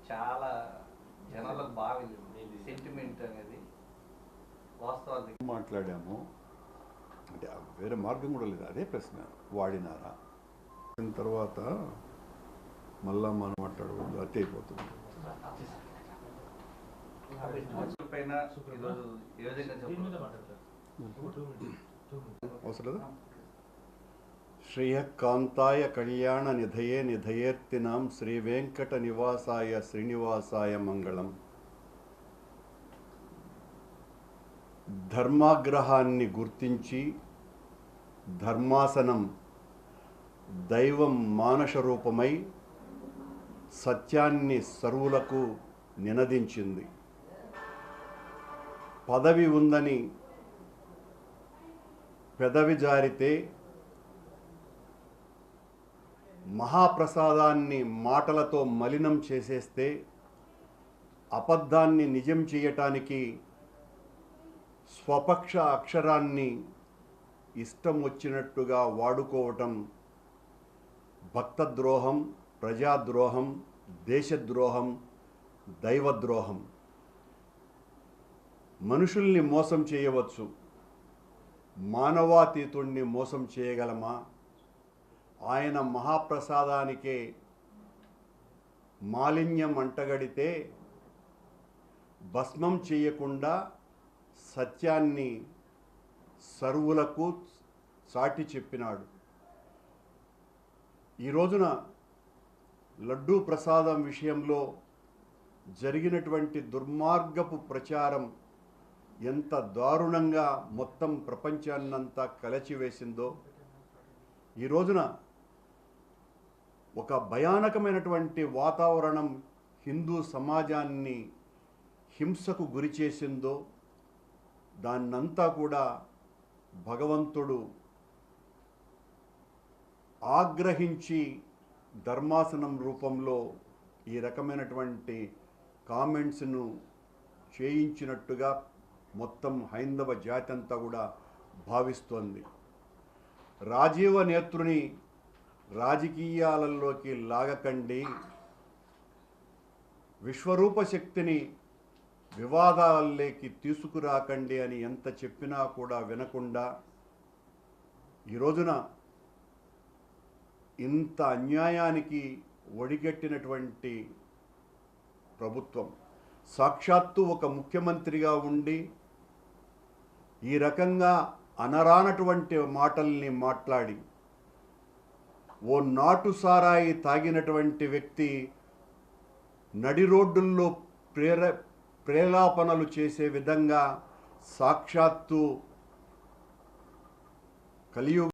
చాలా జనాలకు బాగా సెంటిమెంట్ అనేది వాస్తవాలు మాట్లాడాము. అంటే వేరే మార్గం కూడా లేదు. అదే ప్రశ్న, వాడినారా తర్వాత మళ్ళా మనం మాట్లాడకూడదు, అతి అయిపోతుంది. అవసరం శ్రీయకాంతాయ కళ్యాణ నిధయే నిధయేర్తినాం శ్రీ వెంకట నివాసాయ శ్రీనివాసాయ మంగళం. ధర్మాగ్రహాన్ని గుర్తించి ధర్మాసనం దైవం మానస రూపమై సత్యాన్ని సర్వులకు నినదించింది. పదవి ఉందని పెదవి జారితే మహాప్రసాదాన్ని మాటలతో మలినం చేసేస్తే అబద్ధాన్ని నిజం చేయటానికి స్వపక్ష అక్షరాన్ని ఇష్టం వచ్చినట్టుగా వాడుకోవటం భక్తద్రోహం, ప్రజాద్రోహం, దేశద్రోహం, దైవద్రోహం. మనుషుల్ని మోసం చేయవచ్చు, మానవాతీతుణ్ణి మోసం చేయగలమా? ఆయన మహాప్రసాదానికే మాలిన్యం అంటగడితే భస్మం చేయకుండా సత్యాన్ని సర్వులకు చాటి చెప్పినాడు. ఈ రోజున లడ్డూ ప్రసాదం విషయంలో జరిగినటువంటి దుర్మార్గపు ప్రచారం ఎంత దారుణంగా మొత్తం ప్రపంచాన్నంతా కలచివేసిందో, ఈ రోజున ఒక భయానకమైనటువంటి వాతావరణం హిందూ సమాజాన్ని హింసకు గురి చేసిందో, దాన్నంతా కూడా భగవంతుడు ఆగ్రహించి ధర్మాసనం రూపంలో ఈ రకమైనటువంటి కామెంట్స్ను చేయించినట్టుగా మొత్తం హైందవ జాతి అంతా కూడా భావిస్తోంది. రాజీవ నేత్రుని రాజకీయాలలోకి లాగకండి, విశ్వరూప శక్తిని వివాదాలలోకి తీసుకురాకండి అని ఎంత చెప్పినా కూడా వినకుండా ఈ రోజున ఇంత అన్యాయానికి ఒడిగట్టినటువంటి ప్రభుత్వం, సాక్షాత్తు ఒక ముఖ్యమంత్రిగా ఉండి ఈ రకంగా అనరానటువంటి మాటల్ని మాట్లాడి ఓ నాటు సారాయి తాగినటువంటి వ్యక్తి నడి రోడ్డుల్లో ప్రేలాపనలు చేసే విధంగా సాక్షాత్తు కలియుగ